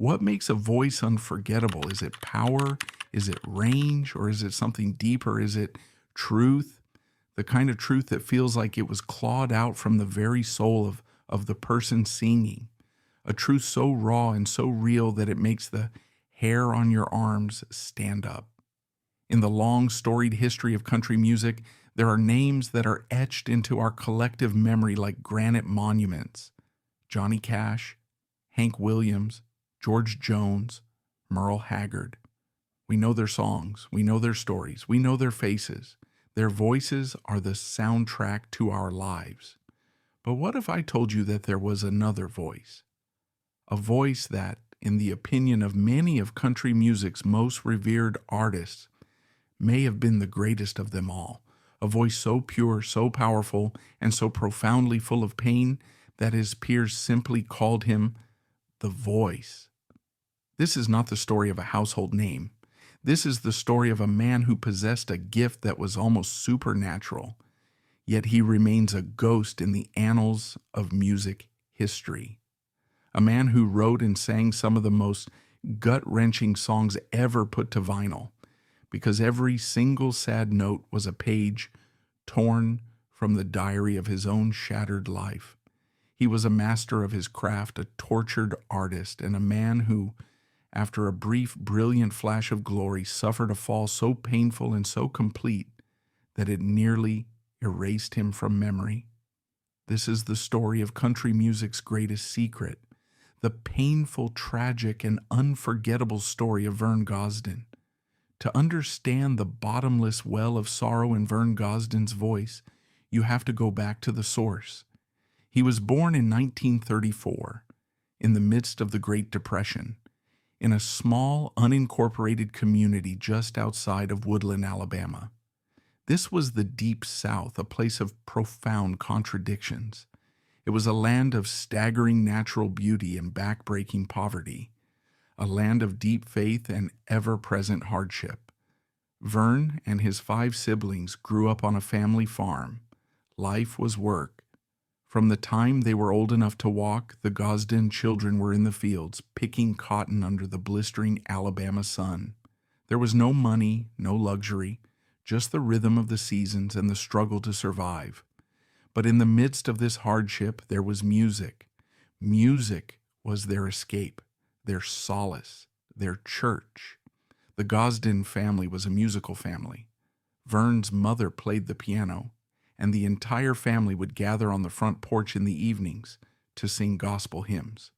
What makes a voice unforgettable? Is it power? Is it range? Or is it something deeper? Is it truth? The kind of truth that feels like it was clawed out from the very soul of the person singing. A truth so raw and so real that it makes the hair on your arms stand up. In the long, storied history of country music, there are names that are etched into our collective memory like granite monuments. Johnny Cash, Hank Williams, George Jones, Merle Haggard. We know their songs, we know their stories, we know their faces. Their voices are the soundtrack to our lives. But what if I told you that there was another voice? A voice that, in the opinion of many of country music's most revered artists, may have been the greatest of them all. A voice so pure, so powerful, and so profoundly full of pain that his peers simply called him the Voice. This is not the story of a household name. This is the story of a man who possessed a gift that was almost supernatural, yet he remains a ghost in the annals of music history. A man who wrote and sang some of the most gut-wrenching songs ever put to vinyl, because every single sad note was a page torn from the diary of his own shattered life. He was a master of his craft, a tortured artist, and a man who, after a brief, brilliant flash of glory, suffered a fall so painful and so complete that it nearly erased him from memory. This is the story of country music's greatest secret, the painful, tragic, and unforgettable story of Vern Gosdin. To understand the bottomless well of sorrow in Vern Gosdin's voice, you have to go back to the source. He was born in 1934, in the midst of the Great Depression, in a small, unincorporated community just outside of Woodland, Alabama. This was the Deep South, a place of profound contradictions. It was a land of staggering natural beauty and backbreaking poverty, a land of deep faith and ever-present hardship. Vern and his 5 siblings grew up on a family farm. Life was work. From the time they were old enough to walk, the Gosdin children were in the fields, picking cotton under the blistering Alabama sun. There was no money, no luxury, just the rhythm of the seasons and the struggle to survive. But in the midst of this hardship, there was music. Music was their escape, their solace, their church. The Gosdin family was a musical family. Vern's mother played the piano, and the entire family would gather on the front porch in the evenings to sing gospel hymns.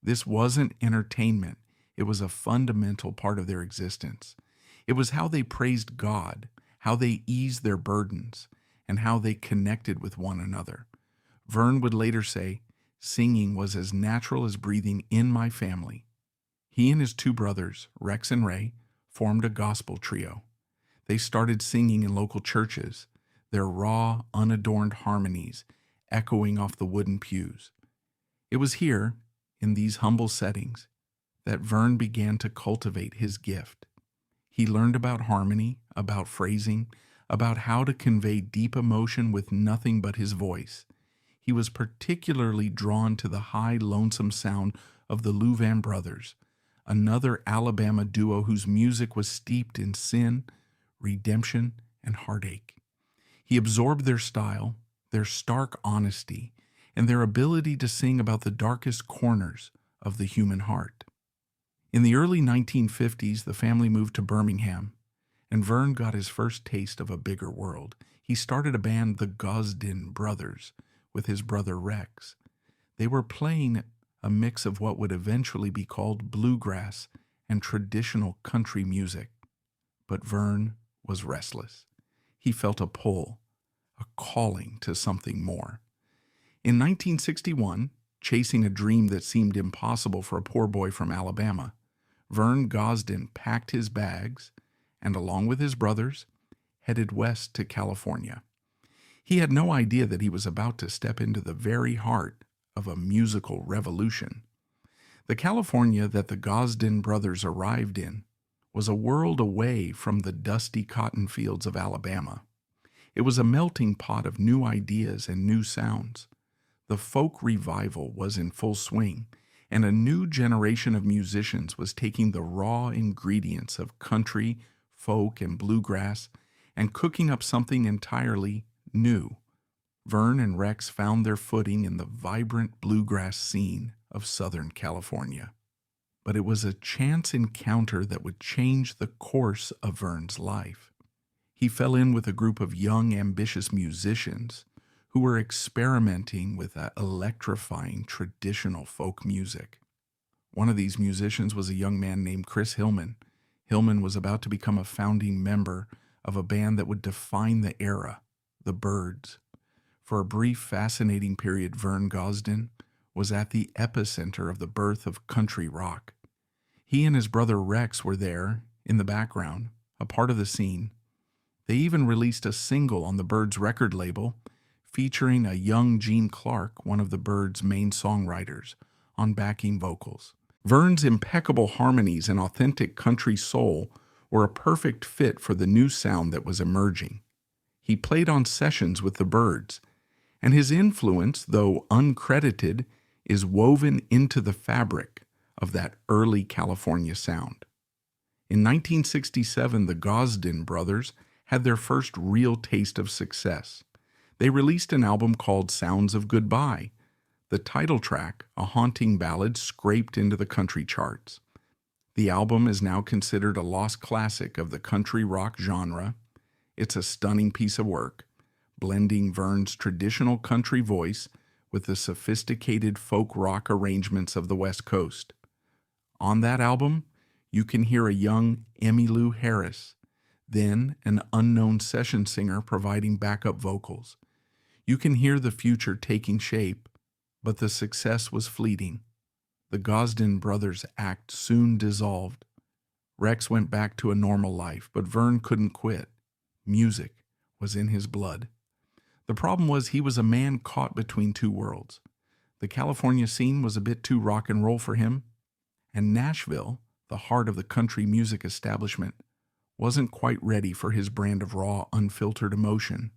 This wasn't entertainment. It was a fundamental part of their existence. It was how they praised God, how they eased their burdens, and how they connected with one another. Vern would later say, "Singing was as natural as breathing in my family." He and his 2 brothers, Rex and Ray, formed a gospel trio. They started singing in local churches, their raw, unadorned harmonies echoing off the wooden pews. It was here, in these humble settings, that Vern began to cultivate his gift. He learned about harmony, about phrasing, about how to convey deep emotion with nothing but his voice. He was particularly drawn to the high, lonesome sound of the Louvain brothers, another Alabama duo whose music was steeped in sin, redemption, and heartache. He absorbed their style, their stark honesty, and their ability to sing about the darkest corners of the human heart. In the early 1950s, the family moved to Birmingham, and Vern got his first taste of a bigger world. He started a band, the Gosdin Brothers, with his brother Rex. They were playing a mix of what would eventually be called bluegrass and traditional country music. But Vern was restless. He felt a pull, a calling to something more. In 1961, chasing a dream that seemed impossible for a poor boy from Alabama, Vern Gosdin packed his bags and, along with his brothers, headed west to California. He had no idea that he was about to step into the very heart of a musical revolution. The California that the Gosdin brothers arrived in was a world away from the dusty cotton fields of Alabama. It was a melting pot of new ideas and new sounds. The folk revival was in full swing, and a new generation of musicians was taking the raw ingredients of country, folk, and bluegrass and cooking up something entirely new. Vern and Rex found their footing in the vibrant bluegrass scene of Southern California. But it was a chance encounter that would change the course of Vern's life. He fell in with a group of young, ambitious musicians who were experimenting with electrifying traditional folk music. One of these musicians was a young man named Chris Hillman. Hillman was about to become a founding member of a band that would define the era, the Byrds. For a brief, fascinating period, Vern Gosdin was at the epicenter of the birth of country rock. He and his brother Rex were there, in the background, a part of the scene. They even released a single on the Byrds record label featuring a young Gene Clark, one of the Byrds' main songwriters, on backing vocals. Vern's impeccable harmonies and authentic country soul were a perfect fit for the new sound that was emerging. He played on sessions with the Byrds, and his influence, though uncredited, is woven into the fabric of that early California sound. In 1967, the Gosdin brothers had their first real taste of success. They released an album called Sounds of Goodbye. The title track, a haunting ballad, scraped into the country charts. The album is now considered a lost classic of the country rock genre. It's a stunning piece of work, blending Vern's traditional country voice with the sophisticated folk rock arrangements of the West Coast. On that album, you can hear a young Emmylou Harris, then an unknown session singer providing backup vocals. You can hear the future taking shape, but the success was fleeting. The Gosdin brothers' act soon dissolved. Rex went back to a normal life, but Vern couldn't quit. Music was in his blood. The problem was he was a man caught between two worlds. The California scene was a bit too rock and roll for him, and Nashville, the heart of the country music establishment, wasn't quite ready for his brand of raw, unfiltered emotion.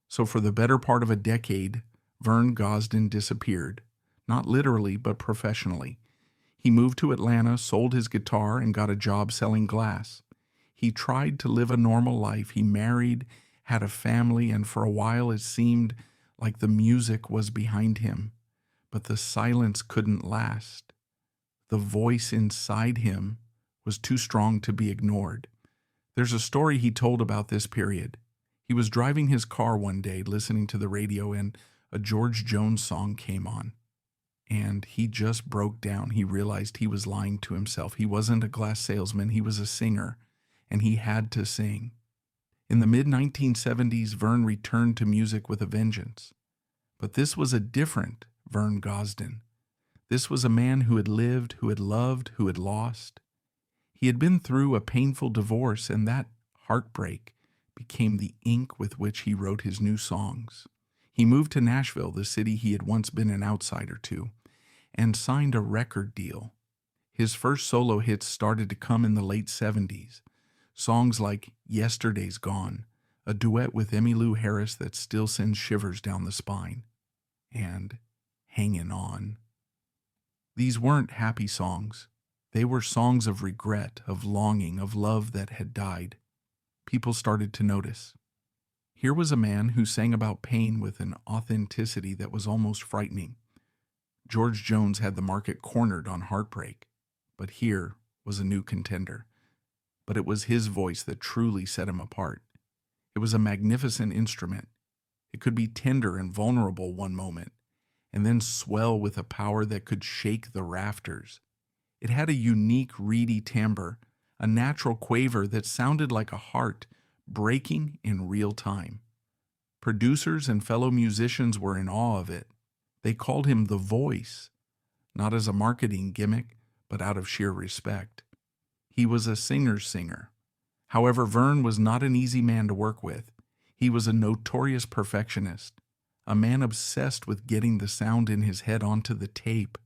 So for the better part of a decade, Vern Gosdin disappeared, not literally but professionally. He moved to Atlanta, sold his guitar, and got a job selling glass. He tried to live a normal life. He married, had a family, and for a while it seemed like the music was behind him. But the silence couldn't last. The voice inside him was too strong to be ignored. There's a story he told about this period. He was driving his car one day, listening to the radio, and a George Jones song came on. And he just broke down. He realized he was lying to himself. He wasn't a glass salesman. He was a singer, and he had to sing. In the mid-1970s, Vern returned to music with a vengeance. But this was a different Vern Gosdin. This was a man who had lived, who had loved, who had lost. He had been through a painful divorce, and that heartbreak became the ink with which he wrote his new songs. He moved to Nashville, the city he had once been an outsider to, and signed a record deal. His first solo hits started to come in the late 70s. Songs like Yesterday's Gone, a duet with Emmylou Harris that still sends shivers down the spine, and Hangin' On. These weren't happy songs. They were songs of regret, of longing, of love that had died. People started to notice. Here was a man who sang about pain with an authenticity that was almost frightening. George Jones had the market cornered on heartbreak, but here was a new contender. But it was his voice that truly set him apart. It was a magnificent instrument. It could be tender and vulnerable one moment, and then swell with a power that could shake the rafters. It had a unique, reedy timbre, a natural quaver that sounded like a heart breaking in real time. Producers and fellow musicians were in awe of it. They called him the Voice, not as a marketing gimmick, but out of sheer respect. He was a singer's singer. However, Vern was not an easy man to work with. He was a notorious perfectionist, a man obsessed with getting the sound in his head onto the tape.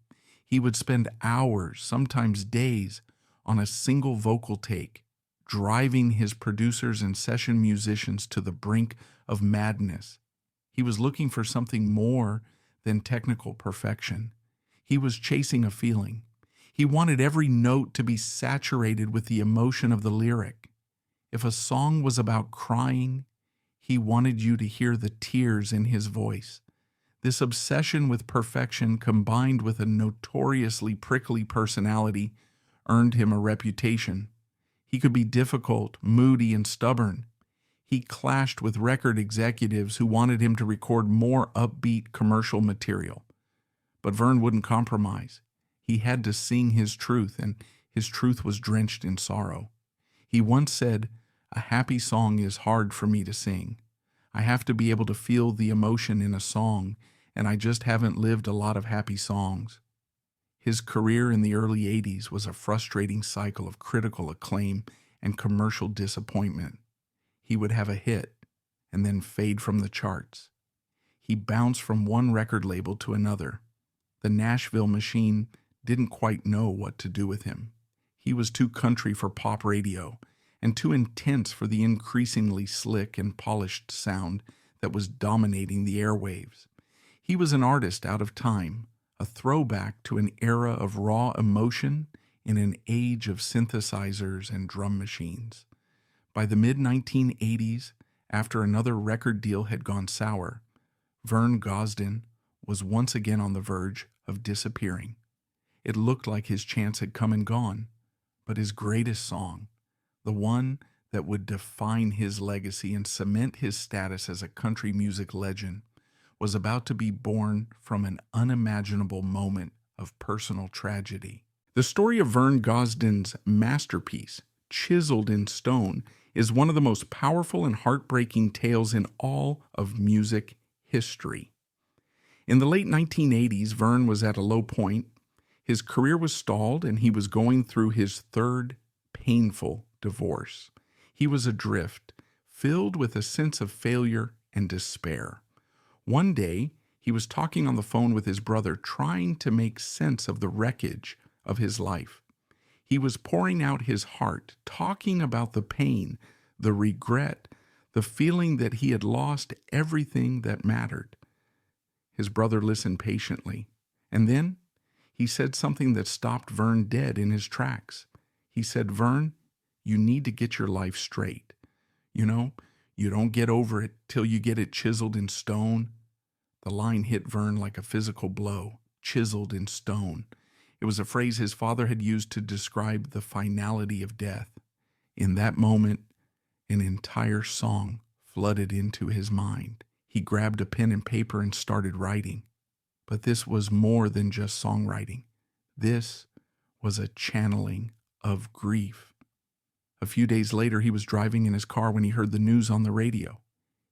He would spend hours, sometimes days, on a single vocal take, driving his producers and session musicians to the brink of madness. He was looking for something more than technical perfection. He was chasing a feeling. He wanted every note to be saturated with the emotion of the lyric. If a song was about crying, he wanted you to hear the tears in his voice. This obsession with perfection, combined with a notoriously prickly personality, earned him a reputation. He could be difficult, moody, and stubborn. He clashed with record executives who wanted him to record more upbeat commercial material. But Vern wouldn't compromise. He had to sing his truth, and his truth was drenched in sorrow. He once said, "A happy song is hard for me to sing. I have to be able to feel the emotion in a song, and I just haven't lived a lot of happy songs." His career in the early 80s was a frustrating cycle of critical acclaim and commercial disappointment. He would have a hit and then fade from the charts. He bounced from one record label to another. The Nashville machine didn't quite know what to do with him. He was too country for pop radio and too intense for the increasingly slick and polished sound that was dominating the airwaves. He was an artist out of time, a throwback to an era of raw emotion in an age of synthesizers and drum machines. By the mid-1980s, after another record deal had gone sour, Vern Gosdin was once again on the verge of disappearing. It looked like his chance had come and gone, but his greatest song, the one that would define his legacy and cement his status as a country music legend, was about to be born from an unimaginable moment of personal tragedy. The story of Vern Gosdin's masterpiece, Chiseled in Stone, is one of the most powerful and heartbreaking tales in all of music history. In the late 1980s, Vern was at a low point. His career was stalled, and he was going through his third painful divorce. He was adrift, filled with a sense of failure and despair. One day, he was talking on the phone with his brother, trying to make sense of the wreckage of his life. He was pouring out his heart, talking about the pain, the regret, the feeling that he had lost everything that mattered. His brother listened patiently, and then he said something that stopped Vern dead in his tracks. He said, "Vern, you need to get your life straight. You know, you don't get over it till you get it chiseled in stone." The line hit Vern like a physical blow, chiseled in stone. It was a phrase his father had used to describe the finality of death. In that moment, an entire song flooded into his mind. He grabbed a pen and paper and started writing. But this was more than just songwriting. This was a channeling of grief. A few days later, he was driving in his car when he heard the news on the radio.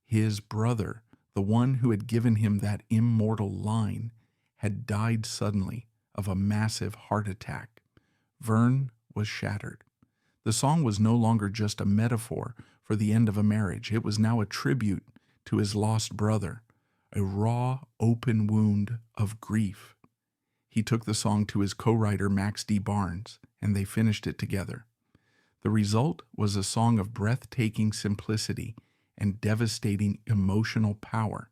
His brother, the one who had given him that immortal line, had died suddenly of a massive heart attack. Vern was shattered. The song was no longer just a metaphor for the end of a marriage. It was now a tribute to his lost brother, a raw, open wound of grief. He took the song to his co-writer Max D. Barnes, and they finished it together. The result was a song of breathtaking simplicity and devastating emotional power.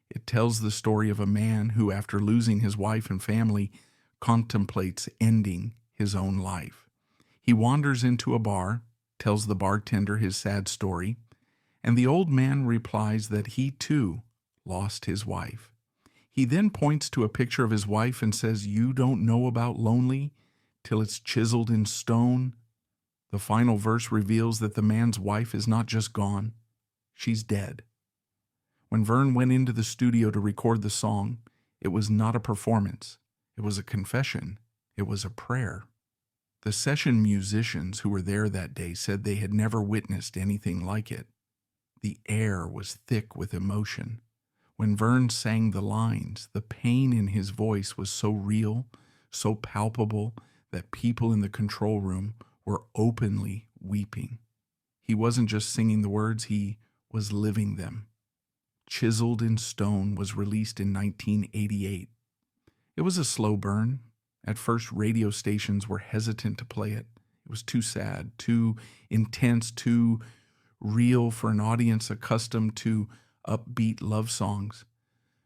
It tells the story of a man who, after losing his wife and family, contemplates ending his own life. He wanders into a bar, tells the bartender his sad story, and the old man replies that he too lost his wife. He then points to a picture of his wife and says, "You don't know about lonely till it's chiseled in stone." The final verse reveals that the man's wife is not just gone, she's dead. When Vern went into the studio to record the song, it was not a performance. It was a confession. It was a prayer. The session musicians who were there that day said they had never witnessed anything like it. The air was thick with emotion. When Vern sang the lines, the pain in his voice was so real, so palpable, that people in the control room were openly weeping. He wasn't just singing the words, he was living them. Chiseled in Stone was released in 1988. It was a slow burn. At first, radio stations were hesitant to play it. It was too sad, too intense, too real for an audience accustomed to upbeat love songs.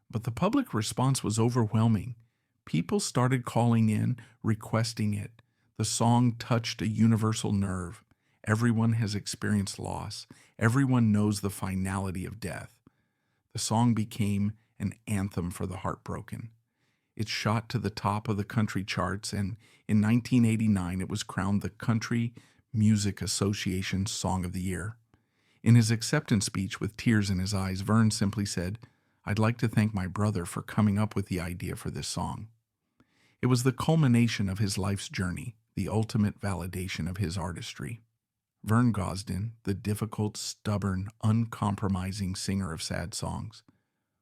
But the public response was overwhelming. People started calling in, requesting it. The song touched a universal nerve. Everyone has experienced loss. Everyone knows the finality of death. The song became an anthem for the heartbroken. It shot to the top of the country charts, and in 1989 it was crowned the Country Music Association's Song of the Year. In his acceptance speech with tears in his eyes, Vern simply said, "I'd like to thank my brother for coming up with the idea for this song." It was the culmination of his life's journey, the ultimate validation of his artistry. Vern Gosdin, the difficult, stubborn, uncompromising singer of sad songs,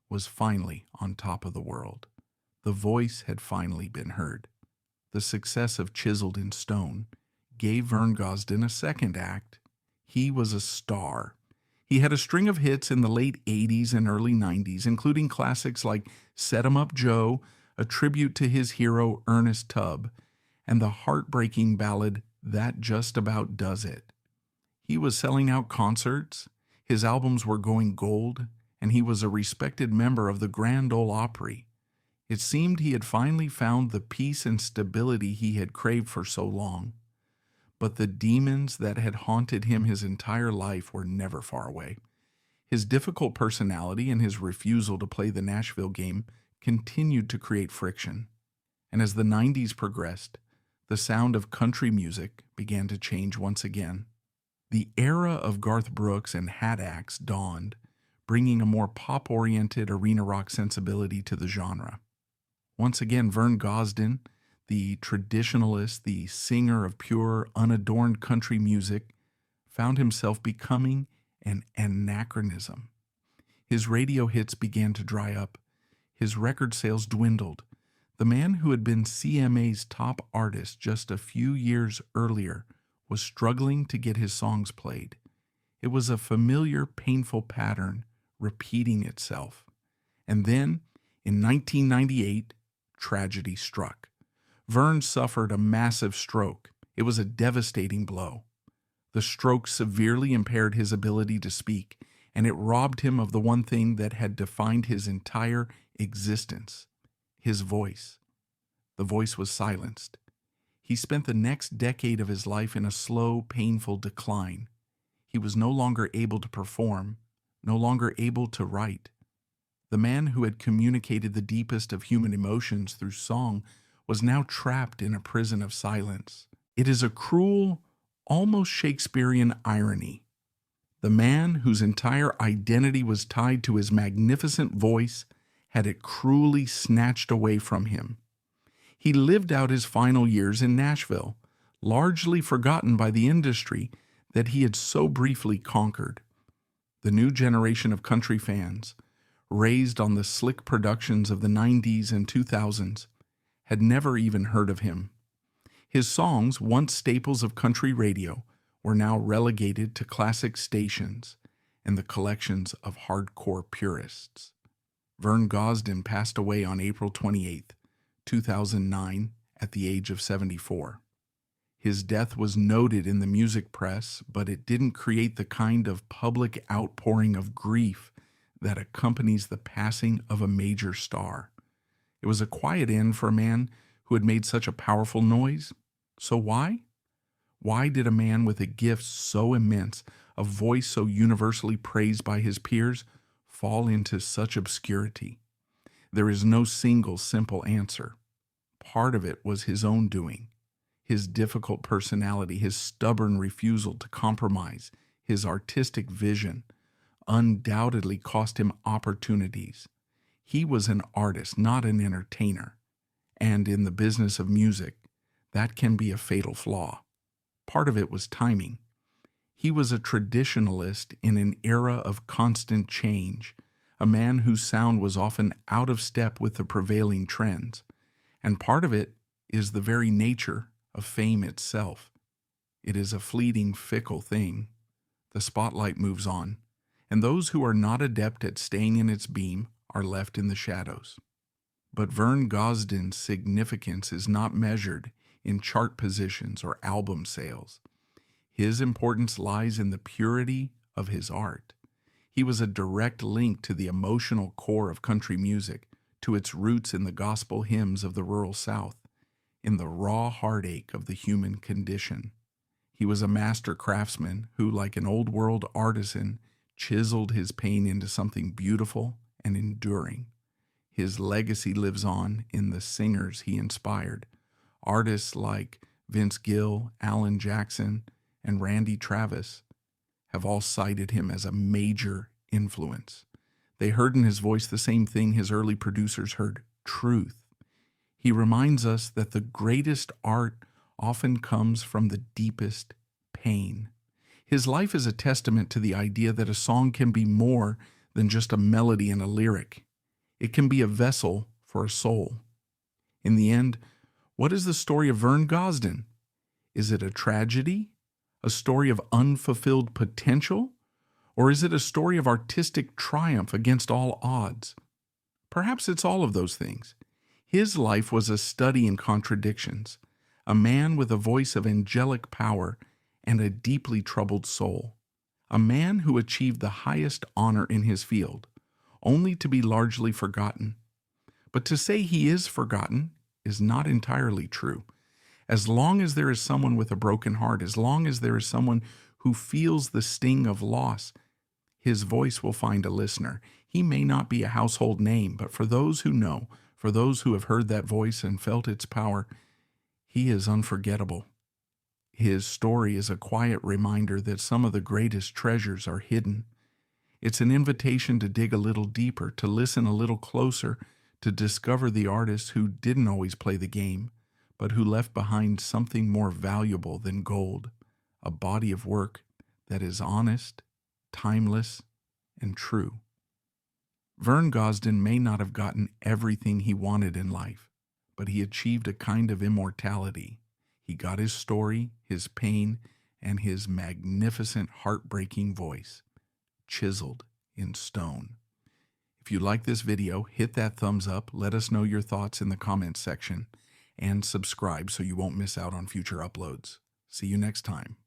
was finally on top of the world. The voice had finally been heard. The success of Chiseled in Stone gave Vern Gosdin a second act. He was a star. He had a string of hits in the late 80s and early 90s, including classics like Set 'em Up Joe, a tribute to his hero Ernest Tubb, and the heartbreaking ballad That Just About Does It. He was selling out concerts, his albums were going gold, and he was a respected member of the Grand Ole Opry. It seemed he had finally found the peace and stability he had craved for so long. But the demons that had haunted him his entire life were never far away. His difficult personality and his refusal to play the Nashville game continued to create friction. And as the 90s progressed, the sound of country music began to change once again. The era of Garth Brooks and Hat Acts dawned, bringing a more pop-oriented arena rock sensibility to the genre. Once again, Vern Gosdin, the traditionalist, the singer of pure, unadorned country music, found himself becoming an anachronism. His radio hits began to dry up. His record sales dwindled. The man who had been CMA's top artist just a few years earlier was struggling to get his songs played. It was a familiar, painful pattern repeating itself. And then, in 1998, tragedy struck. Vern suffered a massive stroke. It was a devastating blow. The stroke severely impaired his ability to speak, and it robbed him of the one thing that had defined his entire existence, his voice. The voice was silenced. He spent the next decade of his life in a slow, painful decline. He was no longer able to perform, no longer able to write. The man who had communicated the deepest of human emotions through song was now trapped in a prison of silence. It is a cruel, almost Shakespearean irony. The man whose entire identity was tied to his magnificent voice had it cruelly snatched away from him. He lived out his final years in Nashville, largely forgotten by the industry that he had so briefly conquered. The new generation of country fans, raised on the slick productions of the 90s and 2000s, had never even heard of him. His songs, once staples of country radio, were now relegated to classic stations and the collections of hardcore purists. Vern Gosdin passed away on April 28, 2009, at the age of 74. His death was noted in the music press, but it didn't create the kind of public outpouring of grief that accompanies the passing of a major star. It was a quiet end for a man who had made such a powerful noise. So why? Why did a man with a gift so immense, a voice so universally praised by his peers, fall into such obscurity? There is no single simple answer. Part of it was his own doing. His difficult personality, his stubborn refusal to compromise, his artistic vision undoubtedly cost him opportunities. He was an artist, not an entertainer. And in the business of music, that can be a fatal flaw. Part of it was timing. He was a traditionalist in an era of constant change, a man whose sound was often out of step with the prevailing trends. And part of it is the very nature of fame itself. It is a fleeting, fickle thing. The spotlight moves on, and those who are not adept at staying in its beam are left in the shadows. But Vern Gosdin's significance is not measured in chart positions or album sales. His importance lies in the purity of his art. He was a direct link to the emotional core of country music, to its roots in the gospel hymns of the rural South, in the raw heartache of the human condition. He was a master craftsman who, like an old world artisan, chiseled his pain into something beautiful and enduring. His legacy lives on in the singers he inspired. Artists like Vince Gill, Alan Jackson, and Randy Travis have all cited him as a major influence. They heard in his voice the same thing his early producers heard: truth. He reminds us that the greatest art often comes from the deepest pain. His life is a testament to the idea that a song can be more than just a melody and a lyric. It can be a vessel for a soul. In the end, what is the story of Vern Gosdin? Is it a tragedy? A story of unfulfilled potential? Or is it a story of artistic triumph against all odds? Perhaps it's all of those things. His life was a study in contradictions, a man with a voice of angelic power and a deeply troubled soul, a man who achieved the highest honor in his field, only to be largely forgotten. But to say he is forgotten is not entirely true. As long as there is someone with a broken heart, as long as there is someone who feels the sting of loss, his voice will find a listener. He may not be a household name, but for those who know, for those who have heard that voice and felt its power, he is unforgettable. His story is a quiet reminder that some of the greatest treasures are hidden. It's an invitation to dig a little deeper, to listen a little closer, to discover the artists who didn't always play the game, but who left behind something more valuable than gold, a body of work that is honest, timeless, and true. Vern Gosdin may not have gotten everything he wanted in life, but he achieved a kind of immortality. He got his story, his pain, and his magnificent, heartbreaking voice, chiseled in stone. If you like this video, hit that thumbs up, let us know your thoughts in the comments section, and subscribe so you won't miss out on future uploads. See you next time.